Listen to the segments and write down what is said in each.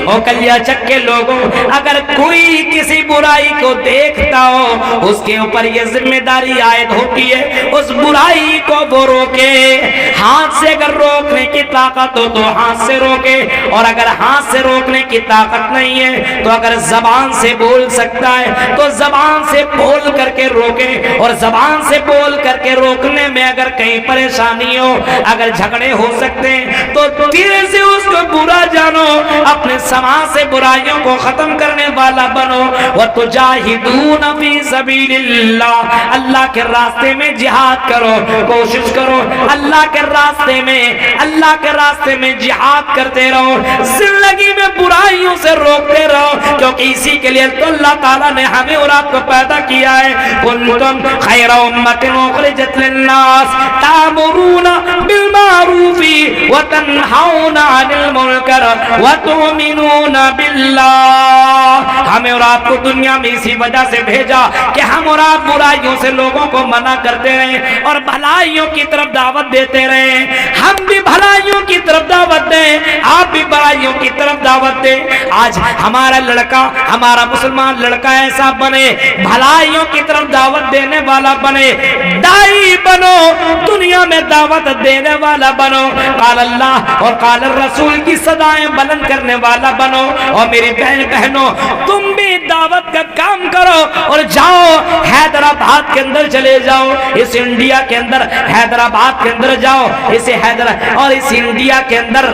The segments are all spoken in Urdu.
اور کلیا چک کے لوگوں، اگر کوئی کسی برائی کو دیکھتا ہو اس کے اوپر یہ ذمہ داری عائد ہوتی ہے اس برائی کو وہ روکے۔ ہاتھ سے اگر روکنے کی طاقت ہو تو ہاتھ سے روکے، اور اگر ہاتھ سے روکنے کی طاقت نہیں ہے تو اگر زبان سے بول سکتا ہے تو زبان سے بول کر کے روکے، اور زبان سے بول کر کے روکنے میں اگر کہیں پریشانی ہو، اگر جھگڑے ہو سکتے ہیں تو دل سے اس کو برا جانو، اپنے سماج سے برائیوں کو ختم کرنے والا بنو۔ وَتُجَاهِدُونَ فِي سَبِيلِ اللَّهِ، اللہ کے راستے میں جہاد کرو، کوشش کرو اللہ کے راستے میں، اللہ کے راستے میں جہاد کرتے رہو، زندگی میں برائیوں سے روکتے رہو، کیونکہ اسی کے لیے تو اللہ تعالیٰ نے ہمیں اور آپ کو پیدا کیا ہے۔ كُنتُمْ خَيْرَ أُمَّةٍ أُخْرِجَتْ لِلنَّاسِ تَأْمُرُونَ بِالْمَعْرُوفِ وَتَنْهَوْنَ عَنِ الْمُنكَرِ وَتُؤْمِنُونَ بِاللَّهِ، ہمیں اور آپ کو دنیا میں اسی وجہ سے بھیجا کہ ہم اور آپ برائیوں سے لوگوں کو منع کرتے رہیں اور بھلائیوں کی طرف دعوت دیتے رہیں۔ ہم بھی بھلائیوں کی طرف دعوت دیں، آپ بھی برائیوں کی طرف دعوت دیں۔ آج ہمارا لڑکا، ہمارا مسلمان لڑکا ایسا بنے، بھلائیوں کی طرف دعوت دینے والا بنے، دائی بنو، دنیا میں دعوت دینے والا بنو، قال اللہ اور قال الرسول کی صدائیں بلند کرنے والا بنو۔ اور میری بہن بہنوں، تم بھی دعوت کا کام کرو اور جاؤ حیدرآباد کے اندر چلے جاؤ، اس انڈیا کے اندر حیدرآباد کے اندر جاؤ، اس اور اس انڈیا کے اندر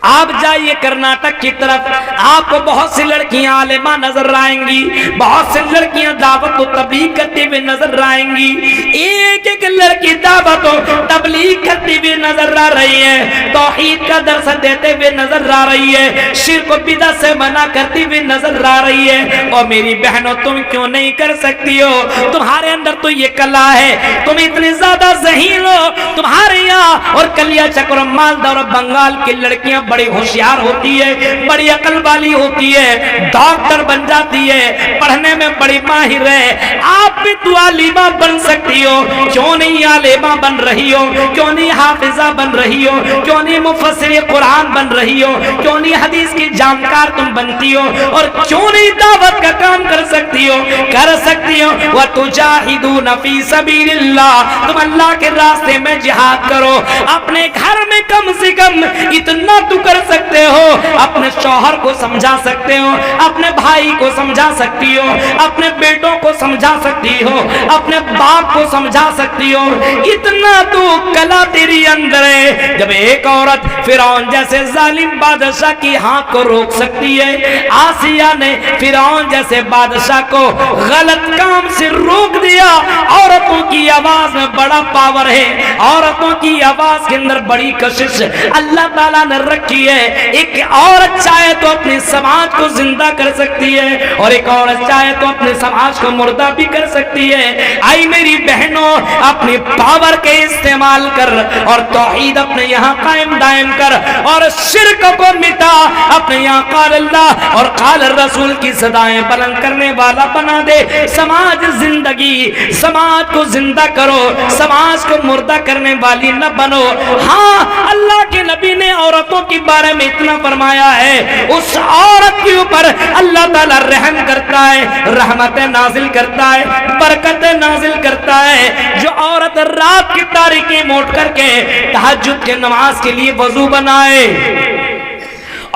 آپ جائیے کرناٹک کی طرف، آپ کو بہت سی لڑکیاں عالمہ نظر آئیں گی، بہت سی لڑکیاں دعوت و تبلیغ کرتی ہوئی نظر آئیں گی، ایک ایک لڑکی دعوت و تبلیغ کرتی ہوئی نظر آ رہی ہے، توحید کا درس دیتے ہوئے نظر آ رہی ہے، شرک و بدعت سے منع کرتی ہوئی نظر آ رہی ہے۔ اور میری بہنوں، تم کیوں نہیں کر سکتی ہو؟ تمہارے اندر تو یہ کلا ہے، تم اتنی زیادہ ذہین ہو، تمہارے یہاں اور کلیا چک اور مالدہ اور بنگال کی لڑکیاں بڑی ہوشیار ہوتی ہے، بڑی عقل والی ہوتی ہے، ڈاکٹر بن جاتی ہے، پڑھنے میں بڑی ماہر ہے، آپ بھی تو عالمہ بن سکتی ہو، کیوں نہیں عالمہ بن رہی ہو؟ کیوں نہیں حافظہ بن رہی ہو؟ کیوں نہیں مفسر قرآن بن رہی ہو؟ کیوں نہیں حدیث کی جانکار تم بنتی ہو؟ اور کیوں نہیں دعوت کا کام کر سکتی ہو؟ کر سکتی ہو۔ وَتُجَاهِدُونَ فِي سَبِيلِ اللَّهِ، تم اللہ کے راستے میں جہاد کرو، اپنے گھر میں کم سے کم اتنا تو کر سکتے ہو، اپنے شوہر کو سمجھا سکتے ہو، اپنے بھائی کو سمجھا سکتی ہو، اپنے بیٹوں کو سمجھا سکتی ہو، اپنے باپ کو سمجھا سکتی ہو، اتنا تو کلا تیری اندر ہے۔ جب ایک عورت فرعون جیسے ظالم بادشاہ کی ہاتھ کو روک سکتی ہے، آسیہ نے فرعون جیسے بادشاہ کو غلط کام سے روک دیا۔ عورتوں کی آواز میں بڑا پاور ہے، عورتوں کی آواز کے اندر بڑی کشش اللہ تعالیٰ نے رکھی ہے۔ ایک عورت چاہے تو اپنے سماج کو زندہ کر سکتی ہے، اور ایک عورت چاہے تو اپنے سماج کو مردہ بھی کر سکتی ہے۔ آئی میری بہنوں، اپنی پاور کے استعمال کر اور توحید اپنے یہاں قائم دائم کر، اور شرک کو مٹا، اپنے یہاں قال اللہ اور قال الرسول کی صدائیں بلند کرنے والا بنا دے۔ سماج زندگی، سماج کو زندہ کرو، سماج کو مردہ کرنے والی نہ بنو۔ ہاں، اللہ کے نبی نے عورتوں کے بارے میں اتنا فرمایا ہے، اس عورت کے اوپر اللہ تعالیٰ رحم کرتا ہے، رحمت نازل کرتا ہے، برکت نازل کرتا ہے۔ جو عورت رات کی تاریکی میں اٹھ کر کے تہجد کے نماز کے لیے وضو بنائے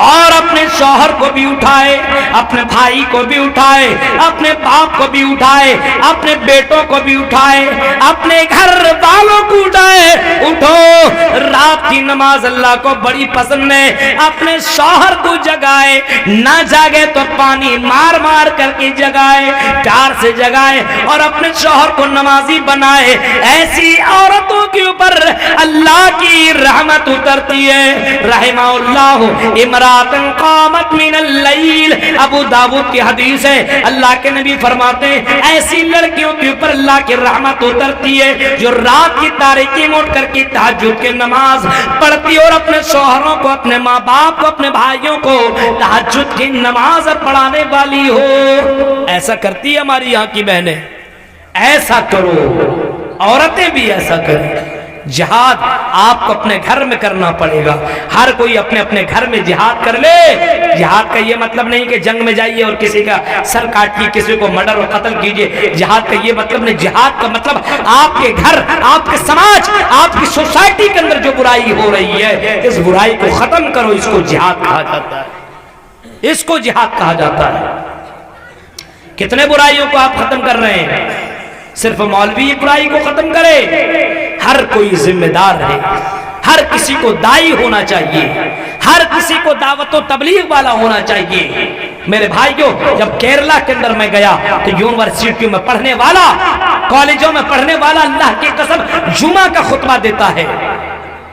اور اپنے شوہر کو بھی اٹھائے، اپنے بھائی کو بھی اٹھائے، اپنے باپ کو بھی اٹھائے، اپنے بیٹوں کو بھی اٹھائے، اپنے گھر والوں کو اٹھائے، اٹھو، رات کی نماز اللہ کو بڑی پسند ہے۔ اپنے شوہر کو جگائے، نہ جاگے تو پانی مار مار کر کے جگائے، پیار سے جگائے اور اپنے شوہر کو نمازی بنائے۔ ایسی عورتوں کے اوپر اللہ کی رحمت اترتی ہے۔ رحمہ اللہ امراتن قامت من اللیل، ابو داؤد کی حدیث ہے، اللہ کے نبی فرماتے ہیں ایسی لڑکیوں کے اوپر اللہ کی رحمت اترتی ہے جو رات کی تاریکی میں اٹھ کر کے تہجد کی نماز پڑھتی اور اپنے شوہروں کو، اپنے ماں باپ کو، اپنے بھائیوں کو تہجد کی نماز پڑھانے والی ہو۔ ایسا کرتی ہے ہماری یہاں کی بہنیں، ایسا کرو، عورتیں بھی ایسا کریں۔ جہاد آپ کو اپنے گھر میں کرنا پڑے گا. ہر کوئی اپنے اپنے گھر میں جہاد کر لے. جہاد کا یہ مطلب نہیں کہ جنگ میں جائیے اور کسی کا سر کاٹیے, کسی کو مرڈر اور قتل کیجیے. جہاد کا یہ مطلب نہیں. جہاد کا مطلب آپ کے گھر, آپ کے سماج, آپ کی سوسائٹی کے اندر جو برائی ہو رہی ہے, اس برائی کو ختم کرو. اس کو جہاد کہا جاتا ہے. اس کو جہاد کہا جاتا ہے. کتنے برائیوں کو آپ ختم کر رہے ہیں؟ صرف مولوی برائی کو ختم کرے؟ ہر کوئی ذمہ دار ہے. ہر کسی کو دائی ہونا چاہیے. ہر کسی کو دعوت و تبلیغ والا ہونا چاہیے. میرے بھائیوں, جب کیرلا کے اندر میں گیا تو یونیورسٹیوں میں پڑھنے والا, کالجوں میں پڑھنے والا اللہ کی قسم جمعہ کا خطبہ دیتا ہے.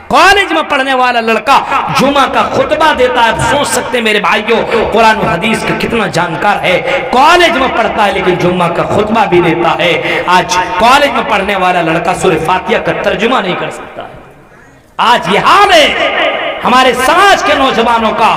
کالج میں پڑھنے والا لڑکا جمعہ کا خطبہ دیتا ہے. سوچ سکتے ہیں میرے بھائیوں قرآن و حدیث کا کتنا جانکار ہے. کالج میں پڑھتا ہے لیکن جمعہ کا خطبہ بھی دیتا ہے. آج کالج میں پڑھنے والا لڑکا سورہ فاتحہ کا ترجمہ نہیں کر سکتا. آج یہ حال ہے ہمارے سماج کے نوجوانوں کا,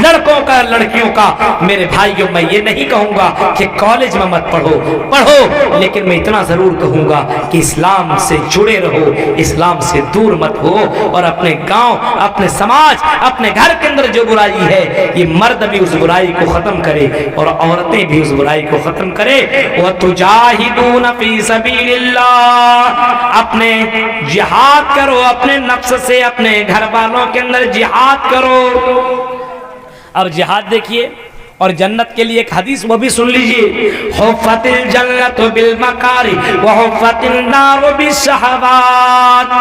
لڑکوں کا, لڑکیوں کا. میرے بھائیوں, میں یہ نہیں کہوں گا کہ کالج میں مت پڑھو, پڑھو, لیکن میں اتنا ضرور کہوں گا کہ اسلام سے جڑے رہو, اسلام سے دور مت ہو. اور اپنے گاؤں, اپنے سماج, اپنے گھر کے اندر جو برائی ہے, یہ مرد بھی اس برائی کو ختم کرے اور عورتیں بھی اس برائی کو ختم کرے. وَتُجَاهِدُونَ فِي سَبِيلِ اللَّهِ, اپنے جہاد کرو اپنے نفس سے, اپنے گھر والوں کے اندر جہاد کرو. اب جہاد دیکھیے, اور جنت کے لیے ایک حدیث وہ بھی سن لیجئے. حفت الجنت بالمکاری وحفت النار بالشہوات.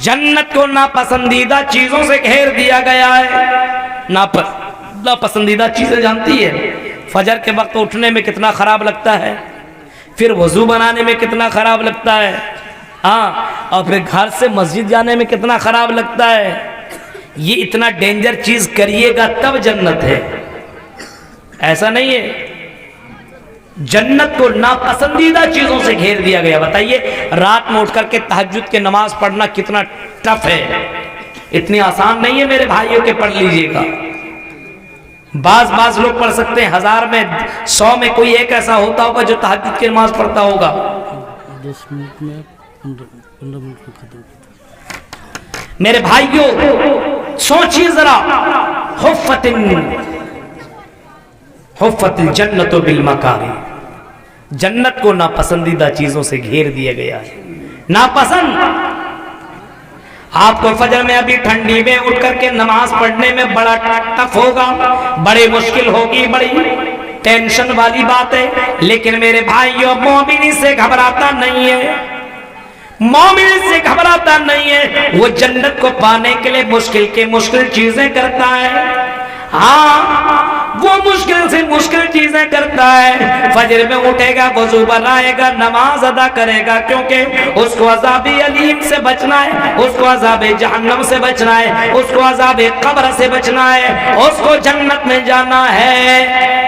جنت کو ناپسندیدہ چیزوں سے گھیر دیا گیا ہے. ناپسندیدہ چیزیں جانتی ہے, فجر کے وقت اٹھنے میں کتنا خراب لگتا ہے, پھر وضو بنانے میں کتنا خراب لگتا ہے, ہاں, اور پھر گھر سے مسجد جانے میں کتنا خراب لگتا ہے. یہ اتنا ڈینجر چیز کریے گا تب جنت ہے, ایسا نہیں ہے. جنت کو ناپسندیدہ چیزوں سے گھیر دیا گیا. بتائیے رات میں اٹھ کر کے تہجد کی نماز پڑھنا کتنا ٹف ہے. اتنی آسان نہیں ہے میرے بھائیوں کے, پڑھ لیجئے گا. بعض لوگ پڑھ سکتے ہیں, 1000 میں 100 میں کوئی ایک ایسا ہوتا ہوگا جو تہجد کی نماز پڑھتا ہوگا. 10 منٹ میں 15 منٹ میں ختم. میرے بھائیوں سوچیے ذرا, حفت الجنت بالمکاری, جنت کو ناپسندیدہ چیزوں سے گھیر دیا گیا ہے. ناپسند. آپ کو فجر میں ابھی ٹھنڈی میں اٹھ کر کے نماز پڑھنے میں بڑا ٹف ہوگا, بڑی مشکل ہوگی, بڑی ٹینشن والی بات ہے. لیکن میرے بھائیوں مومن سے گھبراتا نہیں ہے, مومن سے گھبراتا نہیں ہے. وہ جنت کو پانے کے لیے مشکل کے مشکل چیزیں کرتا ہے. ہاں, وہ مشکل سے مشکل چیزیں کرتا ہے. فجر میں اٹھے گا, وضو بنائے گا, نماز ادا کرے گا, کیونکہ اس کو عذاب علیم سے بچنا ہے, اس کو عذاب جہنم سے بچنا ہے, اس کو عذاب قبر سے بچنا ہے, اس کو جنت میں جانا ہے.